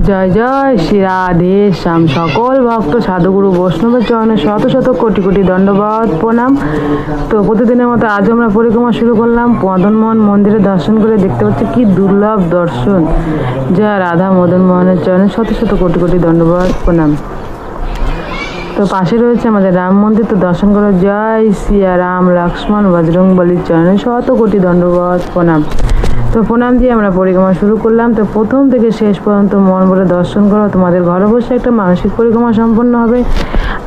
জয় জয় শ্রী রাধে শ্যাম। সকল ভক্ত সাধুগুরু বৈষ্ণবের চরণে শত শত কোটি কোটি দণ্ডবত প্রণাম। তো প্রতিদিনের মতো আজ আমরা পরিক্রমা শুরু করলাম। মদন মোহন মন্দিরে দর্শন করে দেখতে পাচ্ছি কি দুর্লভ দর্শন। জয় রাধা মদন মোহনের চরণে শত শত কোটি কোটি দণ্ডবত প্রণাম। তো পাশে রয়েছে আমাদের রাম মন্দির, তো দর্শন করো। জয় সিয়া রাম লক্ষ্মণ বজরং বলির চরণে শত কোটি দণ্ডবত প্রণাম। তো প্রণাম দিয়ে আমরা পরিক্রমা শুরু করলাম। তো প্রথম থেকে শেষ পর্যন্ত মন ভরে দর্শন করো, তোমাদের ঘরে বসে একটা মানসিক পরিক্রমা সম্পন্ন হবে।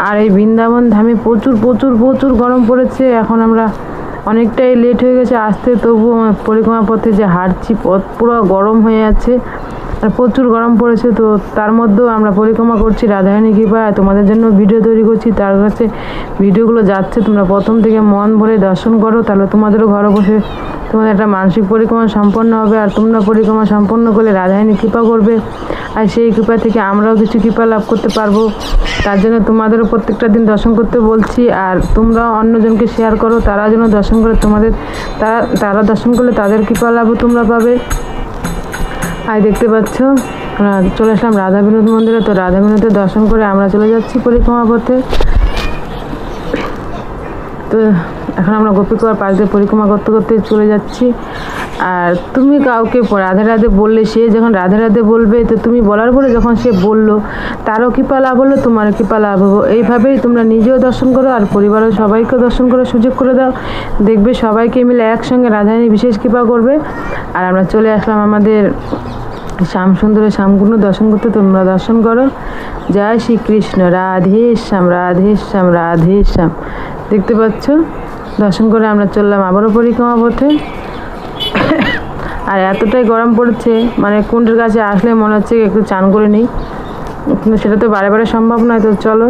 আর এই বৃন্দাবন ধামে প্রচুর প্রচুর প্রচুর গরম পড়েছে। এখন আমরা অনেকটাই লেট হয়ে গেছে আসতে, তবু পরিক্রমা পথে যে হাঁটছি পথ পুরো গরম হয়ে আছে আর প্রচুর গরম পড়েছে। তো তার মধ্যেও আমরা পরিক্রমা করছি রাধারানী কৃপায়, তোমাদের জন্য ভিডিও তৈরি করছি। তার কাছে ভিডিওগুলো যাচ্ছে, তোমরা প্রথম থেকে মন ভরে দর্শন করো, তাহলে তোমাদেরও ঘরে বসে তোমাদের একটা মানসিক পরিক্রমা সম্পন্ন হবে। আর তোমরা পরিক্রমা সম্পন্ন করলে রাধারানী কৃপা করবে, আর সেই কৃপা থেকে আমরাও কিছু কৃপা লাভ করতে পারবো। তার জন্য তোমাদেরও প্রত্যেকটা দিন দর্শন করতে বলছি। আর তোমরাও অন্যজনকে শেয়ার করো, তারা যেন দর্শন করে, তোমাদের তারা দর্শন করলে তাদের কৃপা লাভও তোমরা পাবে। আর দেখতে পাচ্ছ চলে আসলাম রাধা বিনোদ মন্দিরে। তো রাধা বিনোদের দর্শন করে আমরা চলে যাচ্ছি পরিক্রমা পথে। তো এখন আমরা গোপীকুয়ার পাশ দিয়ে পরিক্রমা করতে করতে চলে যাচ্ছি। আর তুমি কাউকে রাধে রাধে বললে, সে যখন রাধে রাধে বলবে, তো তুমি বলার পরে যখন সে বললো, তারও কৃপা লাভ হলো, তোমার কৃপা লাভ হবো। এইভাবেই তোমরা নিজেও দর্শন করো আর পরিবারের সবাইকেও দর্শন করে সুযোগ করে দাও। দেখবে সবাইকে মিলে একসঙ্গে রাধারানী বিশেষ কৃপা করবে। আর আমরা চলে আসলাম আমাদের শ্যাম সুন্দরের শ্যামকুণ্ড দর্শন করতে, তোমরা দর্শন করো। জয় শ্রীকৃষ্ণ, রাধে শ্যাম রাধে শ্যাম রাধে শ্যাম। দেখতে পাচ্ছ দর্শন করে আমরা চললাম আবারও পরিক্রমা পথে। আর এতটাই গরম পড়ছে, মানে কুণ্ডের কাছে আসলে মনে হচ্ছে একটু চান করে নিই, কিন্তু সেটা তো বারে বারে সম্ভব নয়। তো চলো,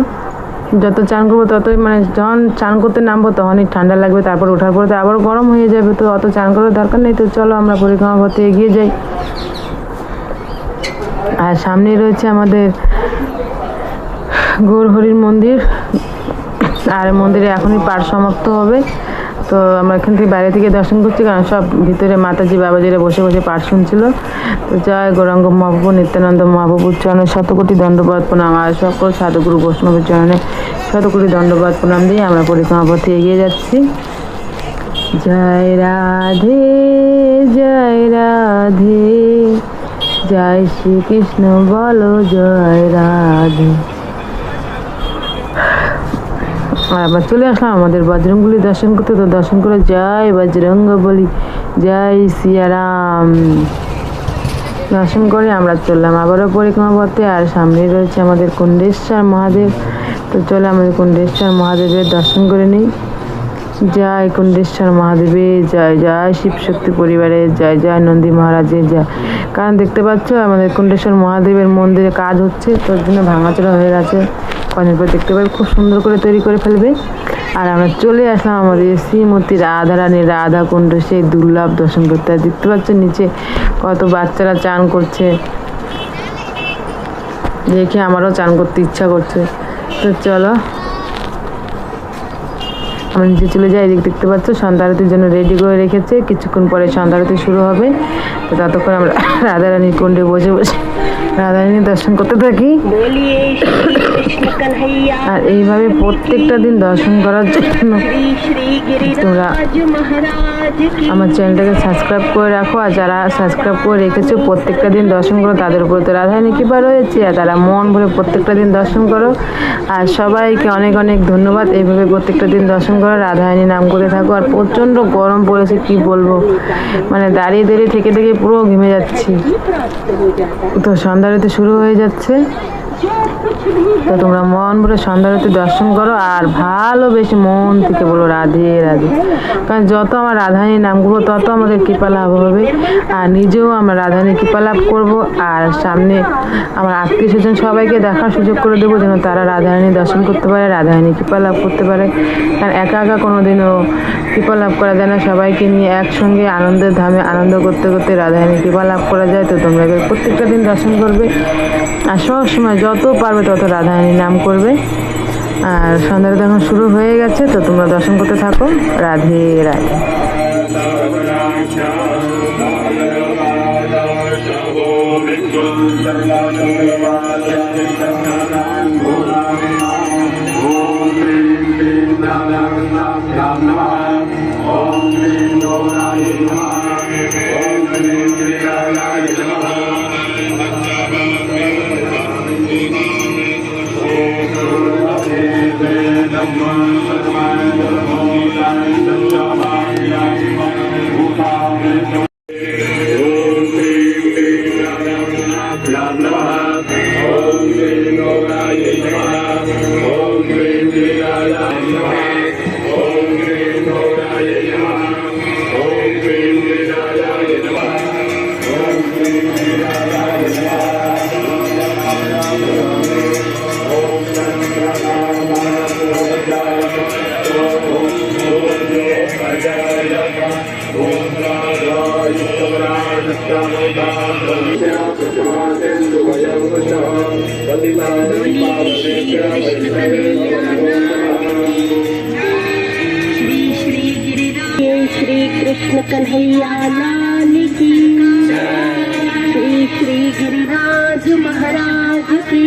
যত চান করবো ততই, মানে যখন চান করতে নামবো তখনই ঠান্ডা লাগবে, তারপর ওঠার পরে তো আবার গরম হয়ে যাবে, তো অত চান করার দরকার নেই। তো চলো আমরা পরিক্রমা পথে এগিয়ে যাই। আর সামনেই রয়েছে আমাদের গৌরহরির মন্দির, আর মন্দিরে এখনই পাঠ সমাপ্ত হবে। তো আমরা এখান থেকে বাইরে থেকে দর্শন করছি, কারণ সব ভিতরে মাতাজি বাবাজিরা বসে বসে পাঠ শুনছিল। তো জয় গৌরাঙ্গ মহাপ্রভু নিত্যানন্দ মহাপ্রভুর চরণে শতকোটি দণ্ডবাদ প্রণাম। আর সকল সাধুগুরু বৈষ্ণবের চরণে শতকোটি দণ্ডবাদ প্রণাম দিয়ে আমরা পরিক্রমা পথে এগিয়ে যাচ্ছি। জয় রাধে জয় রাধে, জয় শ্রীকৃষ্ণ বলো জয় রাধে। আর আবার চলে আসলাম আমাদের বজরংবলী দর্শন করতে। তো দর্শন করে জয় বজরংবলী, জয় সিয়ারাম দর্শন করে আমরা চললাম আবারও পরিক্রমা পথে। আর সামনে রয়েছে আমাদের কুণ্ডেশ্বর মহাদেব। তো চলে আমাদের কুণ্ডেশ্বর মহাদেবের দর্শন করে নিই। জয় কুণ্ডেশ্বর মহাদেবের জয়, জয় শিবশক্তি পরিবারের জয়, জয় নন্দী মহারাজের জয়। কারণ দেখতে পাচ্ছ আমাদের কুণ্ডেশ্বর মহাদেবের মন্দিরে কাজ হচ্ছে, তোর জন্য ভাঙাচোরা হয়ে গেছে। কদিন পর দেখতে পাবে খুব সুন্দর করে তৈরি করে ফেলবে। আর আমরা চলে আসলাম আমাদের শ্রীমতী রাধারানীর রাধা কুণ্ড, সেই দুর্লভ দর্শন করতে। আর দেখতে পাচ্ছ নিচে কত বাচ্চারা চান করছে, দেখে আমারও চান করতে ইচ্ছা করছে। তো চলো আমরা নিচে চলে যাই। এদিকে দেখতে পাচ্ছ সন্ধ্যা আরতির জন্য রেডি করে রেখেছে, কিছুক্ষণ পরে সন্ধ্যা আরতি শুরু হবে। তো ততক্ষণ আমরা রাধারানীর কুণ্ডে বসে বসে রাধারানী দর্শন করতে থাকি। আর এইভাবে প্রত্যেকটা দিন দর্শন করার জন্য তোমরা আমার চ্যানেলটাকে সাবস্ক্রাইব করে রাখো। আর যারা সাবস্ক্রাইব করে রেখেছো প্রত্যেকটা দিন দর্শন করো, তাদের উপরে তো রাধারানী কৃপা রয়েছে। আর তারা মন ভরে প্রত্যেকটা দিন দর্শন করো। আর সবাইকে অনেক অনেক ধন্যবাদ। এইভাবে প্রত্যেকটা দিন দর্শন করো, রাধারানী নাম করে থাকো। আর প্রচণ্ড গরম পড়েছে, কি বলবো, মানে দাঁড়িয়ে দাঁড়িয়ে থেকে থেকে পুরো ঘেমে যাচ্ছি। তো সন্ধ্যা আরতি শুরু হয়ে যাচ্ছে। তো তোমরা মন ভরে সন্ধ্যা আরতি দর্শন করো আর ভালোবেসে মন থেকে বলো রাধে রাধে। কারণ যত আমার রাধারানীর নামগুলো তত আমাদের কৃপা লাভ হবে। আর নিজেও আমরা রাধারানীর কৃপা লাভ করবো। আর সামনে আমার আত্মীয় স্বজন সবাইকে দেখার সুযোগ করে দেবো, যেন তারা রাধারানী দর্শন করতে পারে, রাধারানী কৃপা লাভ করতে পারে। কারণ একা একা কোনোদিনও কৃপা লাভ করা যায় না, সবাইকে নিয়ে একসঙ্গে আনন্দের ধামে আনন্দ করতে করতে রাধারানী কৃপা লাভ করা যায়। তো তোমরা প্রত্যেকটা দিন দর্শন করবে। আর সব সময় যত পারবে পারবে তত রাধারানীর নাম করবে। আর সন্ধ্যাটা এখন শুরু হয়ে গেছে, তো তোমরা দর্শন করতে থাকো। রাধে রাধে। श्री कृष्ण कन्हैया लाल की, श्री श्री गिरिराज महाराज की,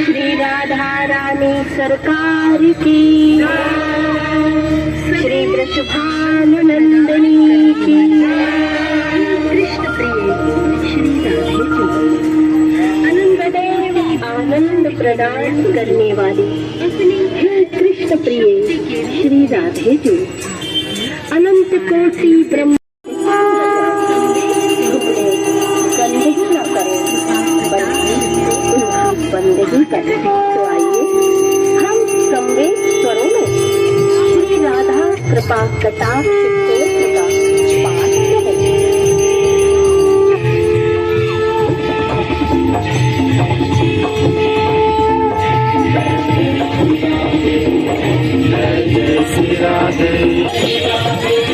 श्री राधा रानी सरकार की, श्री वृषभानुनंदनी की। कृष्ण प्रिय श्री राधे आनंद देव आनंद प्रदान करने वाली हे कृष्ण प्रिय श्री राधे जी अनंत कोटि ब्रह्म बंदगी न करें, बंदगी करें। तो आइए हम संवेद स्वरों में श्री राधा कृपा कटाक्ष स्तोत्र का पाठ करें। श्री राधे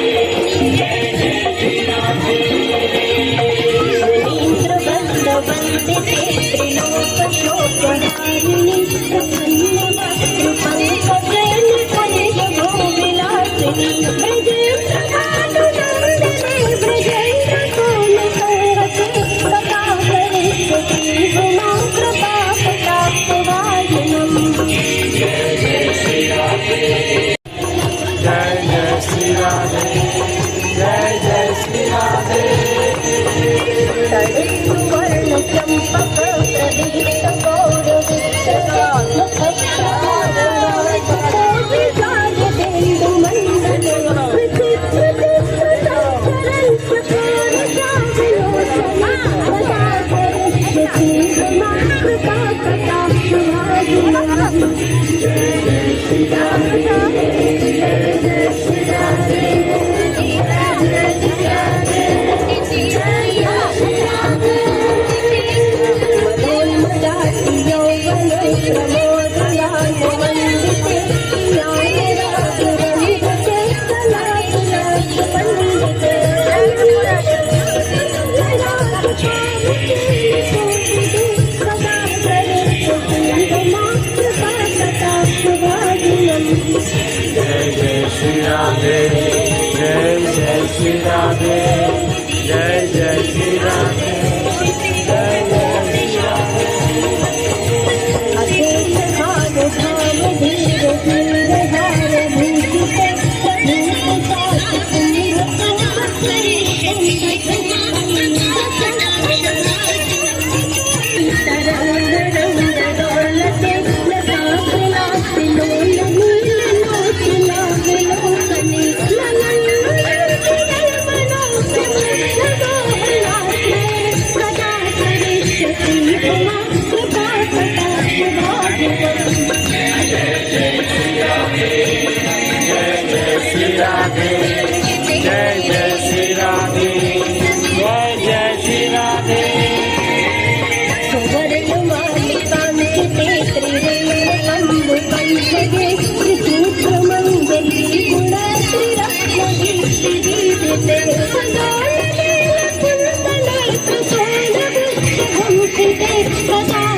सदा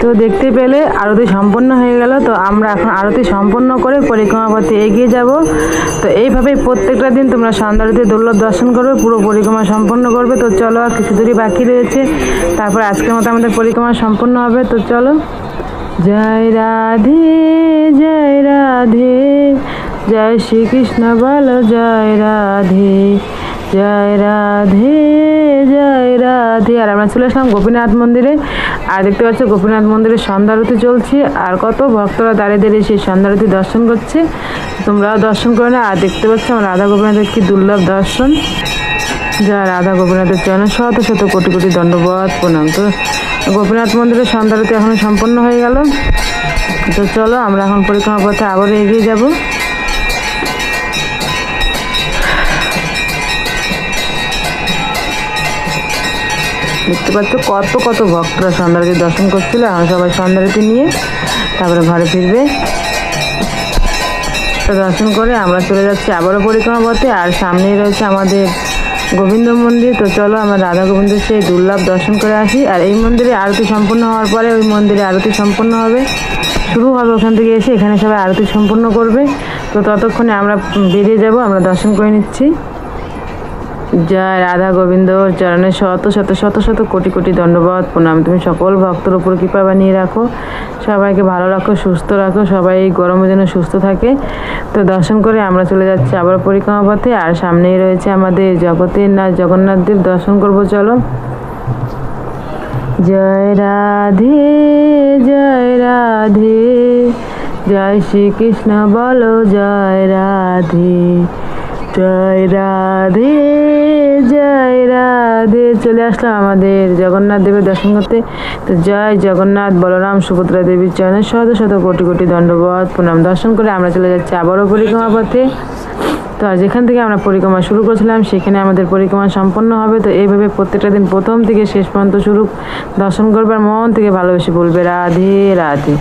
তো দেখতে পেলে আরতি সম্পন্ন হয়ে গেল। তো আমরা এখন আরতি সম্পন্ন করে পরিক্রমা পথে এগিয়ে যাব। তো এইভাবেই প্রত্যেকটা দিন তোমরা সন্ধ্যা আরতি দুর্লভ দর্শন করবে, পুরো পরিক্রমা সম্পন্ন করবে। তো চলো, আর কিছু দূরই বাকি রয়েছে, তারপর আজকের মতো আমাদের পরিক্রমা সম্পন্ন হবে। তো চলো, জয় রাধে জয় রাধে, জয় শ্রীকৃষ্ণ বল জয় রাধে, জয় রাধে জয় রাধে। আর আমরা চলে আসলাম গোপীনাথ মন্দিরে। আর দেখতে পাচ্ছ গোপীনাথ মন্দিরে সন্ধ্যা আরতি চলছে, আর কত ভক্তরা দাঁড়িয়ে দাঁড়িয়ে সেই সন্ধ্যা আরতি দর্শন করছে। তোমরাও দর্শন করে না। আর দেখতে পাচ্ছ আমার রাধা গোপীনাথের কি দুর্লভ দর্শন। যা রাধা গোপীনাথের চরণে শত শত কোটি কোটি দণ্ডবত প্রণাম। তো গোপীনাথ মন্দিরে সন্ধ্যা আরতি এখন সম্পন্ন হয়ে গেল। তো চলো, আমরা এখন পরিক্রমা পথে আবারও এগিয়ে যাব। দেখতে পাচ্ছ কত কত ভক্তরা সন্ধ্যা আরতি দর্শন করছিল। এখন সবাই সন্ধ্যা আরতি নিয়ে তারপরে ঘরে ফিরবে। তো দর্শন করে আমরা চলে যাচ্ছি আবারও পরিক্রমা পথে। আর সামনেই রয়েছে আমাদের গোবিন্দ মন্দির। তো চলো, আমরা রাধা গোবিন্দের সেই দুর্লভ দর্শন করে আসি। আর এই মন্দিরে আরতি সম্পন্ন হওয়ার পরে ওই মন্দিরে আরতি সম্পন্ন হবে, শুরু হবে ওখান থেকে এসে এখানে সবাই আরতি সম্পন্ন করবে। তো ততক্ষণে আমরা বেরিয়ে যাব, আমরা দর্শন করে নিচ্ছি। জয় রাধা গোবিন্দ চরণে শত শত শত শত কোটি কোটি দণ্ডবত প্রণাম। তুমি সকল ভক্তের উপর কৃপা বানিয়ে রাখো, সবাইকে ভালো রাখো, সুস্থ রাখো, সবাই এই গরমে যেন সুস্থ থাকে। তো দর্শন করে আমরা চলে যাচ্ছি আবার পরিক্রমা পথে। আর সামনেই রয়েছে আমাদের জগতের নাথ জগন্নাথ দেব, দর্শন করবো। চলো, জয় রাধে জয় রাধে, জয় শ্রীকৃষ্ণ বলো জয় রাধে, জয় রাধে জয় রাধে। চলে আসলাম আমাদের জগন্নাথ দেবের দর্শন করতে। তো জয় জগন্নাথ বলরাম সুভদ্রা দেবীর চরণে শত শত কোটি কোটি দণ্ডবত প্রণাম। দর্শন করে আমরা চলে যাচ্ছি আবারও পরিক্রমা পথে। তো আর যেখান থেকে আমরা পরিক্রমা শুরু করেছিলাম সেখানে আমাদের পরিক্রমা সম্পন্ন হবে। তো এইভাবে প্রত্যেকটা দিন প্রথম থেকে শেষ পর্যন্ত শুরু দর্শন করবার মন থেকে ভালোবেসে বলবে রাধে রাধে।